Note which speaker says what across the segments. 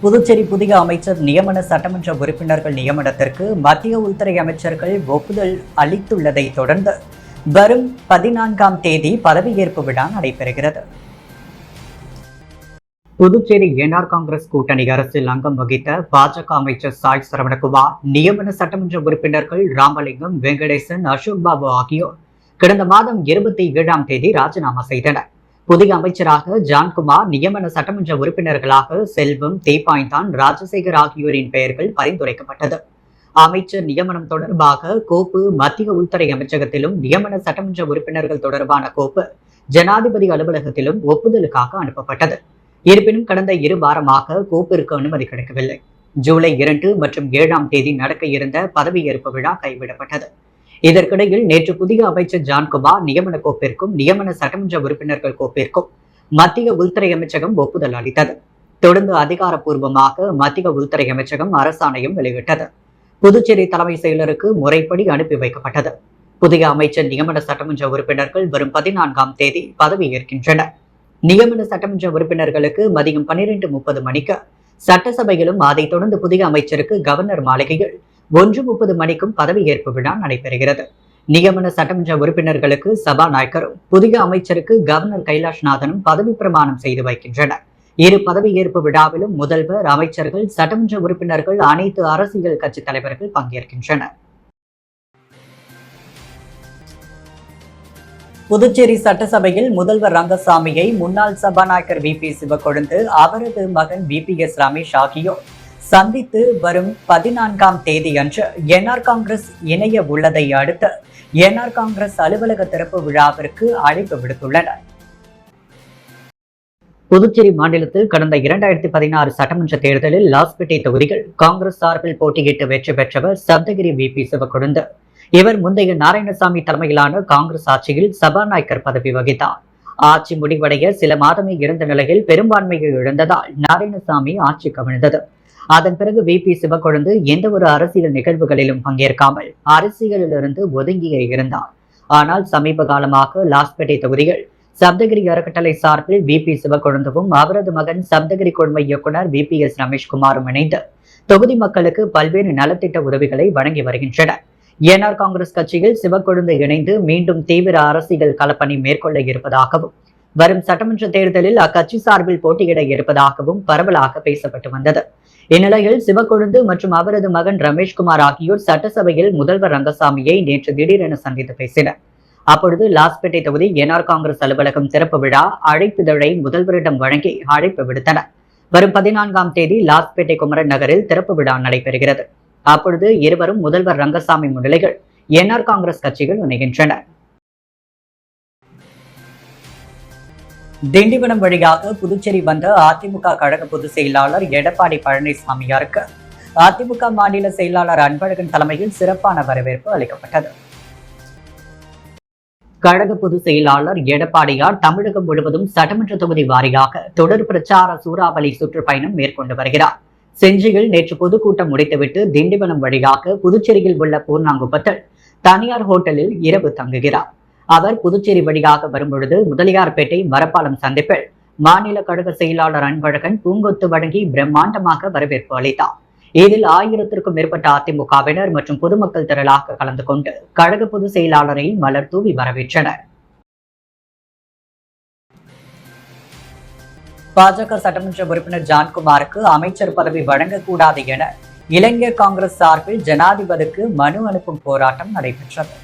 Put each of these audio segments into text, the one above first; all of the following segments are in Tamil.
Speaker 1: புதுச்சேரி புதிய அமைச்சர் நியமன சட்டமன்ற உறுப்பினர்கள் நியமனத்திற்கு மத்திய உள்துறை அமைச்சர்கள் ஒப்புதல் அளித்துள்ளதை தொடர்ந்து வரும் 14ஆம் தேதி பதவியேற்பு விழா நடைபெறுகிறது. புதுச்சேரி என்ஆர் காங்கிரஸ் கூட்டணி அரசில் அங்கம் வகித்த பாஜக அமைச்சர் சாய் சரவணகுமார் நியமன சட்டமன்ற உறுப்பினர்கள் ராமலிங்கம், வெங்கடேசன், அசோக் பாபு ஆகியோர் கடந்த மாதம் 27ஆம் தேதி ராஜினாமா செய்தனர். புதிய அமைச்சராக ஜான்குமார், நியமன சட்டமன்ற உறுப்பினர்களாக செல்வம், தீப்பாய்ந்தான், ராஜசேகர் ஆகியோரின் பெயர்கள் பரிந்துரைக்கப்பட்டது. அமைச்சர் நியமனம் தொடர்பாக கோப்பு மத்திய உள்துறை அமைச்சகத்திலும், நியமன சட்டமன்ற உறுப்பினர்கள் தொடர்பான கோப்பு ஜனாதிபதி அலுவலகத்திலும் ஒப்புதலுக்காக அனுப்பப்பட்டது. இருப்பினும் கடந்த 2 வாரமாக கோப்பிற்கு அனுமதி கிடைக்கவில்லை. ஜூலை 2 மற்றும் 7ஆம் தேதி நடக்க இருந்த பதவியேற்பு விழா கைவிடப்பட்டது. இதற்கிடையில் நேற்று புதிய அமைச்சர் ஜான்குமார் நியமன கோப்பிற்கும், நியமன சட்டமன்ற உறுப்பினர்கள் கோப்பிற்கும் மத்திய உள்துறை அமைச்சகம் ஒப்புதல் அளித்தது. தொடர்ந்து அதிகாரப்பூர்வமாக மத்திய உள்துறை அமைச்சகம் அரசாணையும் வெளியிட்டது. புதுச்சேரி தலைமை செயலருக்கு முறைப்படி அனுப்பி வைக்கப்பட்டது. புதிய அமைச்சர் நியமன சட்டமன்ற உறுப்பினர்கள் வரும் 14ஆம் தேதி பதவியேற்கின்றனர். நியமன சட்டமன்ற உறுப்பினர்களுக்கு மதியம் 12:30 மணிக்கு சட்டசபையிலும், அதைத் தொடர்ந்து புதிய அமைச்சருக்கு கவர்னர் மாளிகையில் 1:30 மணிக்கும் பதவியேற்பு விழா நடைபெறுகிறது. நியமன சட்டமன்ற உறுப்பினர்களுக்கு சபாநாயகரும், புதிய அமைச்சருக்கு கவர்னர் கைலாஷ்நாதனும் பதவி பிரமாணம் செய்து வைக்கின்றனர். இரு பதவியேற்பு விழாவிலும் முதல்வர், அமைச்சர்கள், சட்டமன்ற உறுப்பினர்கள், அனைத்து அரசியல் கட்சி தலைவர்கள் பங்கேற்கின்றனர். புதுச்சேரி சட்டசபையில் முதல்வர் ரங்கசாமியை முன்னாள் சபாநாயகர் VP சிவக்கொழுந்து, அவரது மகன் VPS ரமேஷ் ஆகியோர் சந்தித்து வரும் 14ஆம் தேதி அன்று என்ஆர் காங்கிரஸ் இணைய உள்ளதை அடுத்து என்ஆர் காங்கிரஸ் அலுவலக திறப்பு விழாவிற்கு அழைப்பு விடுத்துள்ளனர். புதுச்சேரி மாநிலத்தில் கடந்த 2016 சட்டமன்ற தேர்தலில் லாஸ்பேட்டை தொகுதியில் காங்கிரஸ் சார்பில் போட்டியிட்டு வெற்றி பெற்றவர் சப்தகிரி VP சிவக்கொழுந்து. இவர் முந்தைய நாராயணசாமி தலைமையிலான காங்கிரஸ் ஆட்சியில் சபாநாயகர் பதவி வகித்தார். ஆட்சி முடிவடைய சில மாதமே இருந்த நிலையில் பெரும்பான்மையை இழந்ததால் நாராயணசாமி ஆட்சி கவிழ்ந்தது. அதன் பிறகு VP சிவக்கொழுந்து எந்த ஒரு அரசியல் நிகழ்வுகளிலும் பங்கேற்காமல் அரசியலிலிருந்து ஒதுங்கியே இருந்தார். ஆனால் சமீப காலமாக லாஸ்பேட்டை தொகுதியில் சப்தகிரி அறக்கட்டளை சார்பில் VP சிவக்கொழுந்துவும், அவரது மகன் சப்தகிரி குழும இயக்குனர் VPS ரமேஷ்குமாரும் இணைந்து தொகுதி மக்களுக்கு பல்வேறு நலத்திட்ட உதவிகளை வழங்கி வருகின்றனர். என்ஆர் காங்கிரஸ் கட்சியில் சிவக்கொழுந்து இணைந்து மீண்டும் தீவிர அரசியல் களப்பணி மேற்கொள்ள இருப்பதாகவும், வரும் சட்டமன்ற தேர்தலில் அக்கட்சி சார்பில் போட்டியிட இருப்பதாகவும் பரவலாக பேசப்பட்டு வந்தது. இந்நிலையில் சிவக்கொழுந்து மற்றும் அவரது மகன் ரமேஷ்குமார் ஆகியோர் சட்டசபையில் முதல்வர் ரங்கசாமியை நேற்று திடீரென சந்தித்து பேசினர். அப்பொழுது லாஸ்பேட்டை தொகுதி என்ஆர் காங்கிரஸ் அலுவலகம் திறப்பு விழா அழைப்பிதழை முதல்வரிடம் வழங்கி அழைப்பு விடுத்தனர். வரும் 14ஆம் தேதி லாஸ்பேட்டை குமரன் நகரில் திறப்பு விழா நடைபெறுகிறது. அப்பொழுது இருவரும் முதல்வர் ரங்கசாமி முன்னிலையில் என்ஆர் காங்கிரஸ் கட்சிகள் இணைகின்றனர். திண்டிவனம் வழியாக புதுச்சேரி வந்த அதிமுக கழக பொதுச் செயலாளர் எடப்பாடி பழனிசாமியாருக்கு அதிமுக மாநில செயலாளர் அன்பழகன் தலைமையில் சிறப்பான வரவேற்பு அளிக்கப்பட்டது. கழக பொதுச் செயலாளர் எடப்பாடியார் தமிழகம் முழுவதும் சட்டமன்ற தொகுதி வாரியாக தொடர் பிரச்சார சூறாவளி சுற்றுப்பயணம் மேற்கொண்டு வருகிறார். செஞ்சியில் நேற்று பொதுக்கூட்டம் முடித்துவிட்டு திண்டிவனம் வழியாக புதுச்சேரியில் உள்ள பூர்ணாங்குப்பத்தில் தனியார் ஹோட்டலில் இரவு தங்குகிறார். அவர் புதுச்சேரி வழியாக வரும்பொழுது முதலியார்பேட்டை மரப்பாலம் சந்திப்பில் மாநில கழக செயலாளர் அன்பழகன் பூங்கொத்து வழங்கி பிரம்மாண்டமாக வரவேற்பு அளித்தார். இதில் 1000க்கும் மேற்பட்ட அதிமுகவினர் மற்றும் பொதுமக்கள் திரளாக கலந்து கொண்டு கழக பொதுச் செயலாளரை மலர் தூவி வரவேற்றனர். பாஜக சட்டமன்ற உறுப்பினர் ஜான்குமாருக்கு அமைச்சர் பதவி வழங்கக்கூடாது என இளைஞர் காங்கிரஸ் சார்பில் ஜனாதிபதிக்கு மனு அனுப்பும் போராட்டம் நடைபெற்றது.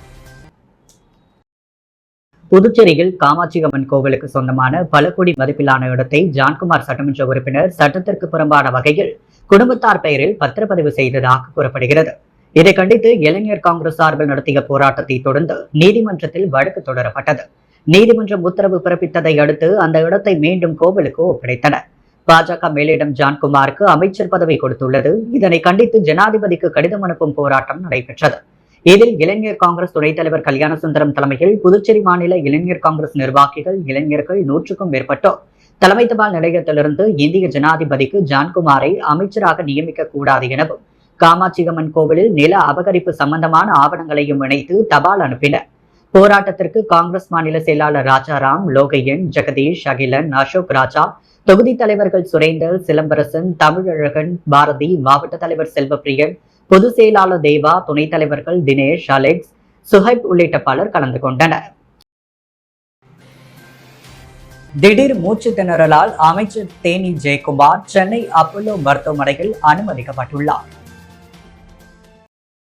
Speaker 1: புதுச்சேரியில் காமாட்சியம்மன் கோவிலுக்கு சொந்தமான பல கோடி மதிப்பிலான இடத்தை ஜான்குமார் சட்டமன்ற உறுப்பினர் சட்டத்திற்கு புறம்பான வகையில் குடும்பத்தார் பெயரில் பத்திரப்பதிவு செய்ததாக கூறப்படுகிறது. இதை கண்டித்து இளைஞர் காங்கிரஸ் சார்பில் நடத்திய போராட்டத்தை தொடர்ந்து நீதிமன்றத்தில் வழக்கு தொடரப்பட்டது. நீதிமன்றம் உத்தரவு பிறப்பித்ததை அடுத்து அந்த இடத்தை மீண்டும் கோவிலுக்கு ஒப்படைத்தனர். பாஜக மேலிடம் ஜான்குமாருக்கு அமைச்சர் பதவி கொடுத்துள்ளது. இதனை கண்டித்து ஜனாதிபதிக்கு கடிதம் அனுப்பும் போராட்டம் நடைபெற்றது. இதில் இளைஞர் காங்கிரஸ் துணைத் தலைவர் கல்யாணசுந்தரம் தலைமையில் புதுச்சேரி மாநில இளைஞர் காங்கிரஸ் நிர்வாகிகள், இளைஞர்கள் 100க்கும் மேற்பட்டோர் தலைமை தபால் நிலையத்திலிருந்து இந்திய ஜனாதிபதிக்கு ஜான்குமாரை அமைச்சராக நியமிக்க கூடாது எனவும், காமாட்சியம்மன் கோவிலில் நில அபகரிப்பு சம்பந்தமான ஆவணங்களையும் இணைத்து தபால் அனுப்பினர். போராட்டத்திற்கு காங்கிரஸ் மாநில செயலாளர் ராஜாராம், லோகையன், ஜெகதீஷ், அகிலன், அசோக் ராஜா, தொகுதி தலைவர்கள் சுரேந்தர், சிலம்பரசன், தமிழழகன், பாரதி, மாவட்ட தலைவர் செல்வப்பிரியன், பொதுச் செயலாளர் தேவா, துணைத் தலைவர்கள் தினேஷ், அலெக்ஸ், சுஹைப் உள்ளிட்ட பலர் கலந்து கொண்டனர். திடீர் மூச்சு திணறலால் அமைச்சர் தேனி ஜெயக்குமார் சென்னை அப்போலோ மருத்துவமனையில் அனுமதிக்கப்பட்டுள்ளார்.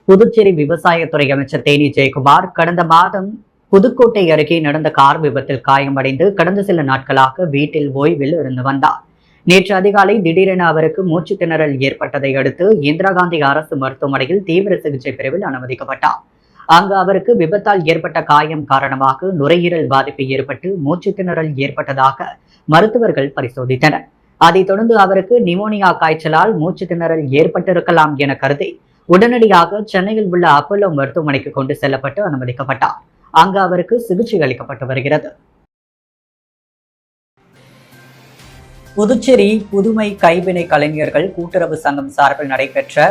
Speaker 1: புதுச்சேரி விவசாயத்துறை அமைச்சர் தேனி ஜெயக்குமார் கடந்த மாதம் புதுக்கோட்டை அருகே நடந்த கார் விபத்தில் காயமடைந்து கடந்த சில நாட்களாக வீட்டில் ஓய்வில் இருந்து வந்தார். நேற்று அதிகாலை திடீரென அவருக்கு மூச்சு திணறல் ஏற்பட்டதை அடுத்து இந்திரா காந்தி அரசு மருத்துவமனையில் தீவிர சிகிச்சை பிரிவில் அனுமதிக்கப்பட்டார். அங்கு அவருக்கு விபத்தால் ஏற்பட்ட காயம் காரணமாக நுரையீரல் பாதிப்பு ஏற்பட்டு மூச்சு திணறல் ஏற்பட்டதாக மருத்துவர்கள் பரிசோதித்தனர். அதைத் தொடர்ந்து அவருக்கு நிமோனியா காய்ச்சலால் மூச்சு திணறல் ஏற்பட்டிருக்கலாம் என கருதி உடனடியாக சென்னையில் உள்ள அப்போலோ மருத்துவமனைக்கு கொண்டு செல்லப்பட்டு அனுமதிக்கப்பட்டார். அங்கு அவருக்கு சிகிச்சை அளிக்கப்பட்டு வருகிறது. புதுச்சேரி புதுமை கைவினை கலைஞர்கள் கூட்டுறவு சங்கம் சார்பில் நடைபெற்ற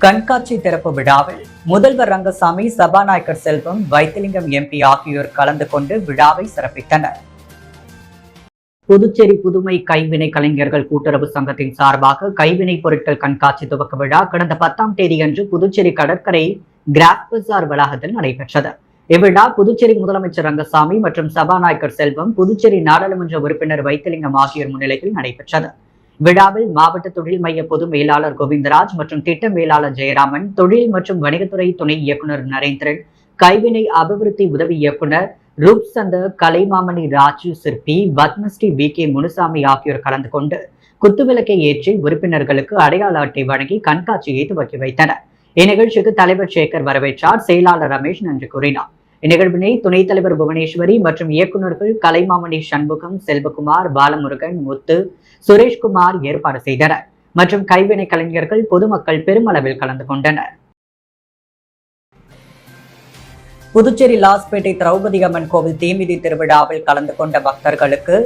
Speaker 1: கண்காட்சி திறப்பு விழாவில் முதல்வர் ரங்கசாமி, சபாநாயகர் செல்வம், வைத்திலிங்கம் எம்பி ஆகியோர் கலந்து கொண்டு விழாவை சிறப்பித்தனர். புதுச்சேரி புதுமை கைவினை கலைஞர்கள் கூட்டுறவு சங்கத்தின் சார்பாக கைவினை பொருட்கள் கண்காட்சி துவக்க விழா கடந்த 10ஆம் தேதியன்று புதுச்சேரி கடற்கரை கிராப் பஜார் வளாகத்தில் நடைபெற்றது. இவ்விழா புதுச்சேரி முதலமைச்சர் ரங்கசாமி மற்றும் சபாநாயகர் செல்வம், புதுச்சேரி நாடாளுமன்ற உறுப்பினர் வைத்திலிங்கம் ஆகியோர் முன்னிலையில் நடைபெற்றது. விழாவில் மாவட்ட தொழில் மைய பொது மேலாளர் கோவிந்தராஜ் மற்றும் திட்ட மேலாளர் ஜெயராமன், தொழில் மற்றும் வணிகத்துறை துணை இயக்குநர் நரேந்திரன், கைவினை அபிவிருத்தி உதவி இயக்குநர் ரூப்சந்த, கலைமாமணி ராஜு சிற்பி, பத்மஸ்ரீ வி.கே. முனுசாமி ஆகியோர் கலந்து கொண்டு குத்துவிளக்கை ஏற்றி உறுப்பினர்களுக்கு அடையாள அட்டை வழங்கி கண்காட்சியை துவக்கி வைத்தனர். இந்நிகழ்ச்சிக்கு தலைவர் சேகர் வரவேற்றார். செயலாளர் ரமேஷ் நன்றி கூறினார். இந்நிகழ்வினை துணைத் தலைவர் புவனேஸ்வரி மற்றும் இயக்குநர்கள் கலைமாமணி சண்முகம், செல்வகுமார், பாலமுருகன், முத்து, சுரேஷ்குமார் ஏற்பாடு செய்தனர். மற்றும் கைவினை கலைஞர்கள், பொதுமக்கள் பெருமளவில் கலந்து கொண்டனர். புதுச்சேரி லாஸ்பேட்டை திரௌபதி அம்மன் கோவில் தீமிதி திருவிழாவில் கலந்து கொண்ட பக்தர்களுக்கு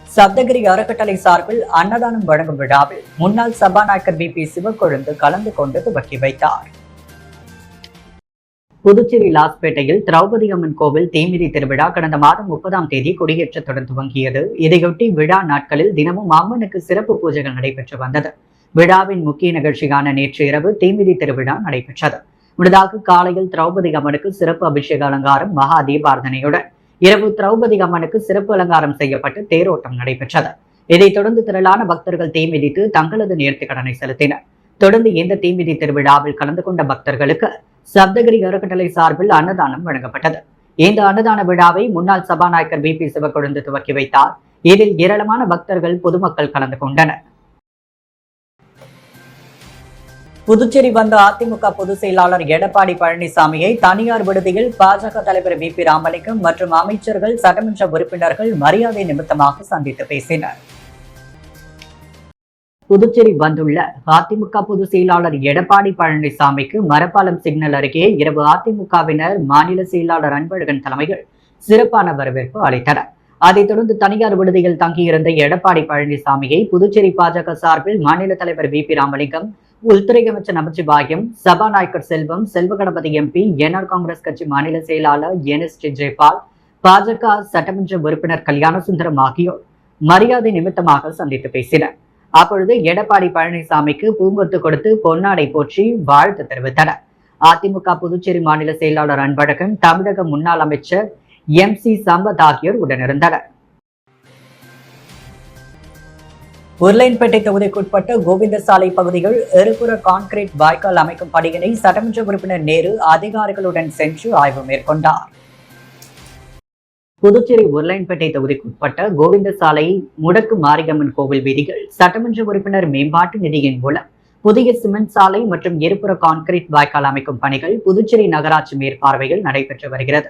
Speaker 1: சப்தகிரி அறக்கட்டளை சார்பில் அன்னதானம் வழங்கும் விழாவில் முன்னாள் சபாநாயகர் வி.பி. சிவக்கொழுந்து கலந்து கொண்டு துவக்கி வைத்தார். புதுச்சேரி லாஸ்பேட்டையில் திரௌபதி அம்மன் கோவில் தீமிதி திருவிழா கடந்த மாதம் 30ஆம் தேதி கொடியேற்றத்துடன் துவங்கியது. இதையொட்டி விழா நாட்களில் தினமும் அம்மனுக்கு சிறப்பு பூஜைகள் நடைபெற்று வந்தது. விழாவின் முக்கிய நிகழ்ச்சியான நேற்று இரவு தீமிதி திருவிழா நடைபெற்றது. முன்னதாக காலையில் திரௌபதி அம்மனுக்கு சிறப்பு அபிஷேக அலங்காரம், மகா தீபார்த்தனையுடன் இரவு திரௌபதி அம்மனுக்கு சிறப்பு அலங்காரம் செய்யப்பட்டு தேரோட்டம் நடைபெற்றது. இதைத் தொடர்ந்து திரளான பக்தர்கள் தீ மிதித்து தங்களது நேர்த்திக் கடனை செலுத்தினர். தொடர்ந்து இந்த தீமிதி திருவிழாவில் கலந்து கொண்ட பக்தர்களுக்கு சப்தகிரி அறக்கட்டளை சார்பில் அன்னதானம் வழங்கப்பட்டது. இந்த அன்னதான விழாவை முன்னாள் சபாநாயகர் வி.பி. சிவக்கொழுந்து துவக்கி வைத்தார். இதில் ஏராளமான பக்தர்கள், பொதுமக்கள் கலந்து கொண்டனர். புதுச்சேரி வந்த அதிமுக பொதுச் செயலாளர் எடப்பாடி பழனிசாமியை தனியார் விடுதியில் பாஜக தலைவர் வி.பி. ராமலிங்கம் மற்றும் அமைச்சர்கள், சட்டமன்ற உறுப்பினர்கள் மரியாதை நிமித்தமாக சந்தித்து பேசினர். புதுச்சேரி வந்துள்ள அதிமுக பொதுச் செயலாளர் எடப்பாடி பழனிசாமிக்கு மரப்பாலம் சிக்னல் அருகே இரவு அதிமுகவினர் மாநில செயலாளர் அன்பழகன் தலைமையில் சிறப்பான வரவேற்பு அளித்தனர். அதைத் தொடர்ந்து தனியார் விடுதியில் தங்கியிருந்த எடப்பாடி பழனிசாமியை புதுச்சேரி பாஜக சார்பில் மாநில தலைவர் வி.பி. ராமலிங்கம், உள்துறை அமைச்சர் நமச்சிவாயம், சபாநாயகர் செல்வம், செல்வகணபதி எம்பி, என்ஆர் காங்கிரஸ் கட்சி மாநில செயலாளர் என்.எஸ்.டி. ஜெயபால், பாஜக சட்டமன்ற உறுப்பினர் கல்யாணசுந்தரம் ஆகியோர் மரியாதை நிமித்தமாக சந்தித்து பேசினர். அப்பொழுது எடப்பாடி பழனிசாமிக்கு பூங்கொத்து கொடுத்து பொன்னாடை போற்றி வாழ்த்து தெரிவித்தனர். அதிமுக புதுச்சேரி மாநில செயலாளர் அன்பழகன், தமிழக முன்னாள் அமைச்சர் எம்.சி. சம்பத் ஆகியோர் உடனிருந்தனர். உருளையன்பேட்டை தொகுதிக்குட்பட்ட கோவிந்தசாலை பகுதியில் இருபுற கான்கிரீட் வாய்க்கால் அமைக்கும் பணியினை சட்டமன்ற உறுப்பினர் நேரு அதிகாரிகளுடன் சென்று ஆய்வு மேற்கொண்டார். புதுச்சேரி உருளையன்பேட்டை தொகுதிக்குட்பட்ட கோவிந்தசாலை முடக்கு மாரியம்மன் கோவில் வீதியில் சட்டமன்ற உறுப்பினர் மேம்பாட்டு நிதியின் மூலம் புதிய சிமெண்ட் சாலை மற்றும் இருபுற கான்கிரீட் வாய்க்கால் அமைக்கும் பணிகள் புதுச்சேரி நகராட்சி மேற்பார்வையில் நடைபெற்று வருகிறது.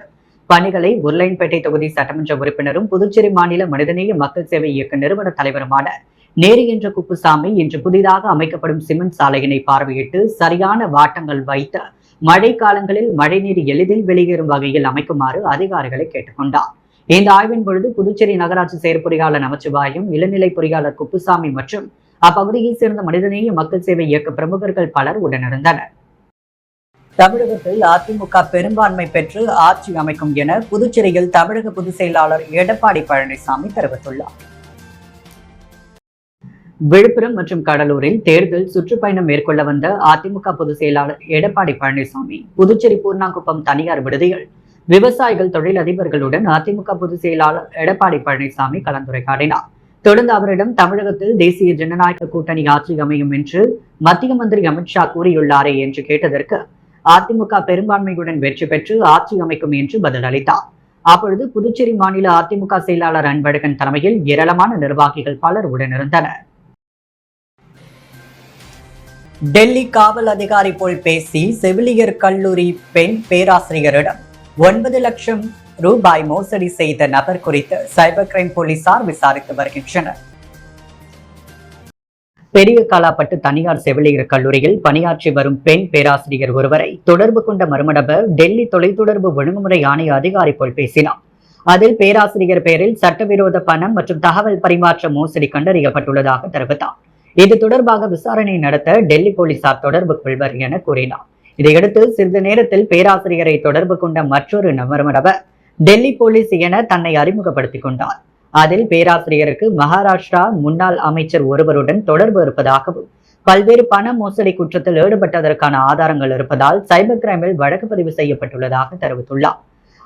Speaker 1: பணிகளை உருளையன்பேட்டை தொகுதி சட்டமன்ற உறுப்பினரும் புதுச்சேரி மாநில மனிதநேய மக்கள் சேவை இயக்க நிறுவன தலைவருமான நேரு என்ற குப்புசாமி இன்று புதிதாக அமைக்கப்படும் சிமெண்ட் சாலையினை பார்வையிட்டு சரியான வாட்டங்கள் வைத்து மழை காலங்களில் மழைநீர் எளிதில் வெளியேறும் வகையில் அமைக்குமாறு அதிகாரிகளை கேட்டுக்கொண்டார். இந்த ஆய்வின் பொழுது புதுச்சேரி நகராட்சி செயற்பொறியாளர் நமச்சிவாயம், இளநிலை பொறியாளர் குப்புசாமி மற்றும் அப்பகுதியைச் சேர்ந்த மனிதநேய மக்கள் சேவை இயக்க பிரமுகர்கள் பலர் உடனிருந்தனர். தமிழகத்தில் அதிமுக பெரும்பான்மை பெற்று ஆட்சி அமைக்கும் என புதுச்சேரியில் தமிழக பொதுச் செயலாளர் எடப்பாடி பழனிசாமி தெரிவித்துள்ளார். விழுப்புரம் மற்றும் கடலூரில் தேர்தல் சுற்றுப்பயணம் மேற்கொள்ள வந்த அதிமுக பொதுச் செயலாளர் எடப்பாடி பழனிசாமி புதுச்சேரி பூர்ணாங்குப்பம் தனியார் விடுதியில் விவசாயிகள் தொழிலதிபர்களுடன் அதிமுக பொதுச் செயலாளர் எடப்பாடி பழனிசாமி கலந்துரையாடினார். தொடர்ந்து அவரிடம் தமிழகத்தில் தேசிய ஜனநாயக கூட்டணி ஆட்சி அமையும் என்று மத்திய மந்திரி அமித்ஷா கூறியுள்ளாரே என்று கேட்டதற்கு அதிமுக பெரும்பான்மையுடன் வெற்றி பெற்று ஆட்சி அமைக்கும் என்று பதிலளித்தார். அப்பொழுது புதுச்சேரி மாநில அதிமுக செயலாளர் அன்பழகன் தலைமையில் ஏராளமான நிர்வாகிகள் பலர் உடனிருந்தனர். டெல்லி காவல் அதிகாரி போல் பேசி செவிலியர் கல்லூரி பெண் பேராசிரியரிடம் 9 லட்சம் ரூபாய் மோசடி செய்த நபர் குறித்து சைபர் கிரைம் போலீசார் விசாரித்து வருகின்றனர். பெரிய காலாப்பட்டு தனியார் செவிலியர் கல்லூரியில் பணியாற்றி வரும் பெண் பேராசிரியர் ஒருவரை தொடர்பு கொண்ட மர்ம நபர் டெல்லி தொலைத்தொடர்பு ஒழுங்குமுறை ஆணைய அதிகாரி போல் பேசினார். அதில் பேராசிரியர் பெயரில் சட்டவிரோத பணம் மற்றும் தகவல் பரிமாற்ற மோசடி கண்டறியப்பட்டுள்ளதாக தெரிவித்தார். இது தொடர்பாக விசாரணை நடத்த டெல்லி போலீசார் தொடர்பு கொள்வர் என கூறினார். இதையடுத்து சிறிது நேரத்தில் பேராசிரியரை தொடர்பு கொண்ட மற்றொரு மர்ம நபர் டெல்லி போலீஸ் என தன்னை அறிமுகப்படுத்திக் கொண்டார். அதில் பேராசிரியருக்கு மகாராஷ்டிரா முன்னாள் அமைச்சர் ஒருவருடன் தொடர்பு இருப்பதாகவும் பல்வேறு பண மோசடி குற்றத்தில் ஈடுபட்டதற்கான ஆதாரங்கள் இருப்பதால் சைபர் கிரைமில் வழக்கு பதிவு செய்யப்பட்டுள்ளதாக தெரிவித்துள்ளார்.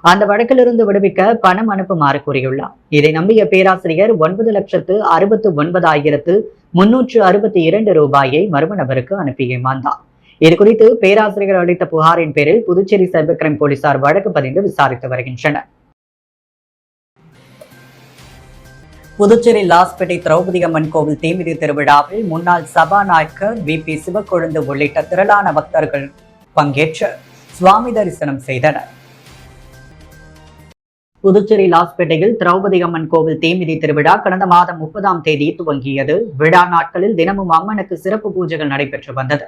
Speaker 1: அந்த வழக்கிலிருந்து விடுவிக்க பணம் அனுப்புமாறு கூறியுள்ளார். இதை நம்பிய பேராசிரியர் 9,69,362 ரூபாயை மர்ம நபருக்கு அனுப்பி ஏமாந்தார். இதுகுறித்து பேராசிரியர் அளித்த புகாரின் பேரில் புதுச்சேரி சைபர் கிரைம் போலீசார் வழக்கு பதிந்து விசாரித்து வருகின்றனர். புதுச்சேரி லாஸ்பேட்டை திரௌபதி அம்மன் கோவில் தீமிதி திருவிழாவில் முன்னாள் சபாநாயகர் VP சிவக்கொழுந்து உள்ளிட்ட திரளான பக்தர்கள் பங்கேற்று சுவாமி தரிசனம் செய்தனர். புதுச்சேரி லாஸ்பேட்டையில் திரௌபதி அம்மன் கோவில் தீமிதி திருவிழா கடந்த மாதம் 30ஆம் தேதி துவங்கியது. விழா நாட்களில் தினமும் அம்மனுக்கு சிறப்பு பூஜைகள் நடைபெற்று வந்தது.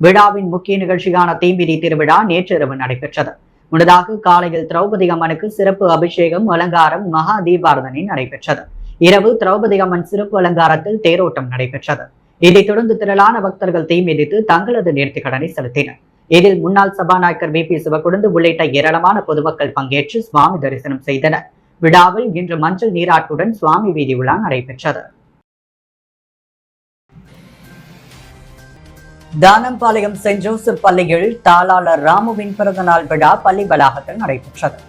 Speaker 1: விழாவின் முக்கிய நிகழ்ச்சியான தீமிதி திருவிழா நேற்று இரவு நடைபெற்றது. முன்னதாக காலையில் திரௌபதி அம்மனுக்கு சிறப்பு அபிஷேகம், அலங்காரம், மகா தீபாரதனை நடைபெற்றது. இரவு திரௌபதி அம்மன் சிறப்பு அலங்காரத்தில் தேரோட்டம் நடைபெற்றது. இதைத் தொடர்ந்து திரளான பக்தர்கள் தீ மிதித்து தங்களது நேர்த்திக் கடனை செலுத்தினர். இதில் முன்னாள் சபாநாயகர் VP சிவக்கொழுந்து உள்ளிட்ட ஏராளமான பொதுமக்கள் பங்கேற்று சுவாமி தரிசனம் செய்தனர். விழாவில் இன்று மஞ்சள் நீராட்டுடன் சுவாமி வீதி உலா நடைபெற்றது. தானம்பாளையம் சென்ட் ஜோசப் பள்ளியில் தாளாளர் ராமுவின் பிறந்தநாள் விழா பள்ளி வளாகத்தில் நடைபெற்றது.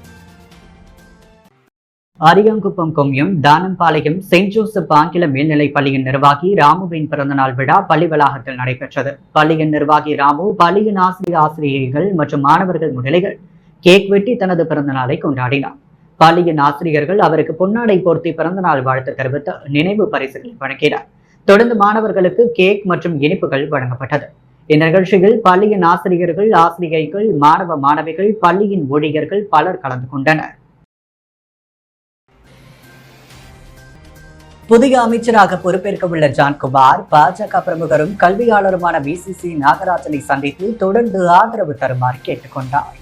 Speaker 1: Ariyankuppam commune Thanampalayam Saint Joseph ஆங்கில மேல்நிலைப் பள்ளியின் நிர்வாகி ராமுவின் பிறந்தநாள் விழா பள்ளி வளாகத்தில் நடைபெற்றது. பள்ளியின் நிர்வாகி ராமு பள்ளியின் ஆசிரியர்கள் மற்றும் மாணவர்கள் முன்னிலையில் கேக் வெட்டி தனது பிறந்தநாளை கொண்டாடினார். பள்ளியின் ஆசிரியர்கள் அவருக்கு பொன்னாடை போர்த்தி பிறந்தநாள் வாழ்த்து தெரிவித்து நினைவு பரிசுகளை வழங்கினார். தொடர்ந்து மாணவர்களுக்கு கேக் மற்றும் இனிப்புகள் வழங்கப்பட்டது. இந்நிகழ்ச்சியில் பள்ளியின் ஆசிரியர்கள், ஆசிரியைகள், மாணவ மாணவிகள், பள்ளியின் ஊழியர்கள் பலர் கலந்து கொண்டனர். புதிய அமைச்சராக பொறுப்பேற்க உள்ள ஜான்குமார் பாஜக பிரமுகரும் கல்வியாளருமான VCC நாகராஜனை சந்தித்து தொடர்ந்து ஆதரவு தருமாறு கேட்டுக்கொண்டார்.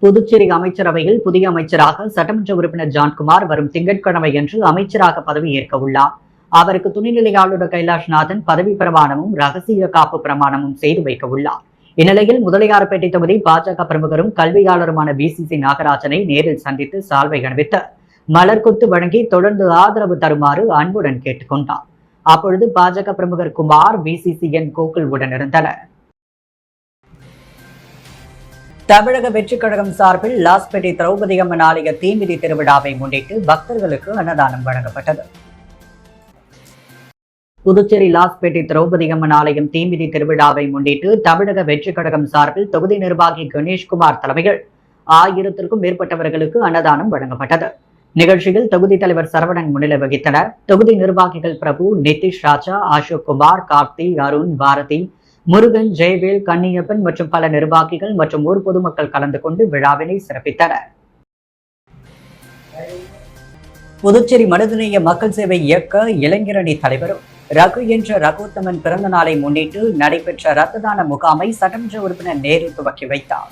Speaker 1: புதுச்சேரி அமைச்சரவையில் புதிய அமைச்சராக சட்டமன்ற உறுப்பினர் ஜான்குமார் வரும் திங்கட்கிழமை அன்று அமைச்சராக பதவியேற்க உள்ளார். அவருக்கு துணைநிலை ஆளுநர் கைலாஷ்நாதன் பதவி பிரமாணமும் ரகசிய காப்பு பிரமாணமும் செய்து வைக்க உள்ளார். இந்நிலையில் முதலியார்பேட்டை தொகுதி பாஜக பிரமுகரும் கல்வியாளருமான VCC நாகராஜனை நேரில் சந்தித்து சால்வை அணிவித்து மலர் கொத்து வழங்கி தொடர்ந்து ஆதரவு தருமாறு அன்புடன் கேட்டுக்கொண்டார். அப்பொழுது பாஜக பிரமுகர் குமார், VCCN கோகுல் உடன் இருந்தனர். தமிழக வெற்றிக் கழகம் சார்பில் லாஸ்பேட்டை திரௌபதி அம்மன் ஆலய தீமிதி திருவிழாவை முன்னிட்டு பக்தர்களுக்கு அன்னதானம் வழங்கப்பட்டது. புதுச்சேரி லாஸ்பேட்டை திரௌபதி அம்மன் ஆலயம் தீமிதி திருவிழாவை முன்னிட்டு தமிழக வெற்றிக் கழகம் சார்பில் தொகுதி நிர்வாகி கணேஷ்குமார் தலைமையில் 1000க்கும் மேற்பட்டவர்களுக்கு அன்னதானம் வழங்கப்பட்டது. நிகழ்ச்சியில் தொகுதி தலைவர் சரவணன் முன்னிலை வகித்தனர். தொகுதி நிர்வாகிகள் பிரபு, நிதிஷ் ராஜா, அசோக் குமார், கார்த்தி, அருண், பாரதி, முருகன், ஜெயவேல், கன்னியப்பன் மற்றும் பல நிர்வாகிகள் மற்றும் ஊர் பொதுமக்கள் கலந்து கொண்டு விழாவினை சிறப்பித்தனர். புதுச்சேரி மனிதநேய மக்கள் சேவை இயக்க இளைஞரணி தலைவரும் ரகு என்ற ரகோத்தமன் பிறந்த நாளை முன்னிட்டு நடைபெற்ற இரத்த தான முகாமை சட்டமன்ற உறுப்பினர் நேரு துவக்கி வைத்தார்.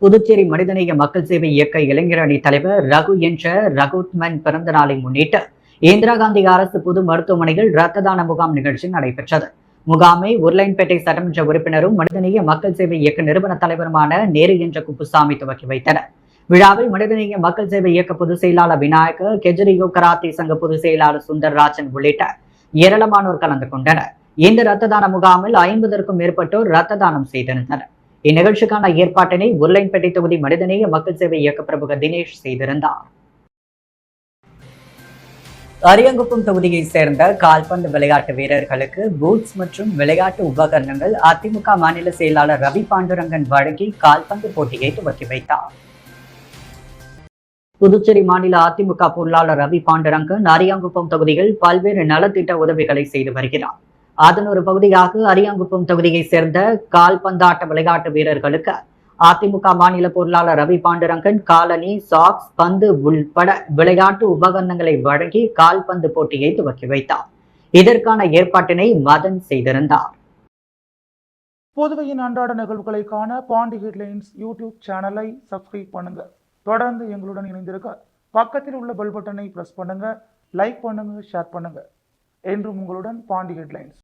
Speaker 1: புதுச்சேரி மனிதநேய மக்கள் சேவை இயக்க இளைஞரணி தலைவர் ரகு என்ற ரகோத்மன் பிறந்த நாளை முன்னிட்டு இந்திரா காந்தி அரசு பொது மருத்துவமனையில் இரத்த தான முகாம் நிகழ்ச்சி நடைபெற்றது. முகாமை உருளைன்பேட்டை சட்டமன்ற உறுப்பினரும் மனிதநேய மக்கள் சேவை இயக்க நிறுவன தலைவருமான நேரு என்ற குப்புசாமி துவக்கி வைத்தனர். விழாவில் மனிதநேய மக்கள் சேவை இயக்க பொதுச் செயலாளர் விநாயகர், கெஜரியோ கராத்தே சங்க பொதுச் செயலாளர் சுந்தர்ராஜன் உள்ளிட்ட ஏராளமானோர் கலந்து கொண்டனர். இந்த இரத்த தான முகாமில் 50க்கும் மேற்பட்டோர் இரத்த தானம் செய்திருந்தனர். இந்நிகழ்ச்சிக்கான ஏற்பாட்டினை உருளைன்பேட்டை தொகுதி மனிதநேய மக்கள் சேவை இயக்க பிரமுகர் தினேஷ் செய்திருந்தார். அரியாங்குப்பம் தொகுதியை சேர்ந்த கால்பந்து விளையாட்டு வீரர்களுக்கு பூட்ஸ் மற்றும் விளையாட்டு உபகரணங்கள் அதிமுக மாநில செயலாளர் ரவி பாண்டுரங்கன் வழங்கி கால்பந்து போட்டியை துவக்கி வைத்தார். புதுச்சேரி மாநில அதிமுக பொருளாளர் ரவி பாண்டுரங்கன் அரியாங்குப்பம் தொகுதியில் பல்வேறு நலத்திட்ட உதவிகளை செய்து வருகிறார். அதன் ஒரு பகுதியாக அரியாங்குப்பம் தொகுதியை சேர்ந்த கால்பந்தாட்ட விளையாட்டு வீரர்களுக்கு அதிமுக மாநில பொருளாளர் ரவி பாண்டுரங்கன் காலனி, சாக்ஸ், பந்து உள்பட விளையாட்டு உபகரணங்களை வழங்கி கால்பந்து போட்டியை துவக்கி வைத்தார். இதற்கான ஏற்பாட்டினை மதன் செய்திருந்தார்.
Speaker 2: புதுவையின் அன்றாட நிகழ்வுகளை காண பாண்டி ஹெட்லைன்ஸ் யூடியூப் சேனலை சப்ஸ்கிரைப் பண்ணுங்க. தொடர்ந்து எங்களுடன் இணைந்திருக்க பக்கத்தில் உள்ள பெல் பட்டனை பிரஸ் பண்ணுங்க, லைக் பண்ணுங்க, ஷேர் பண்ணுங்க. என்றும் உங்களுடன் பாண்டி ஹெட்லைன்ஸ்.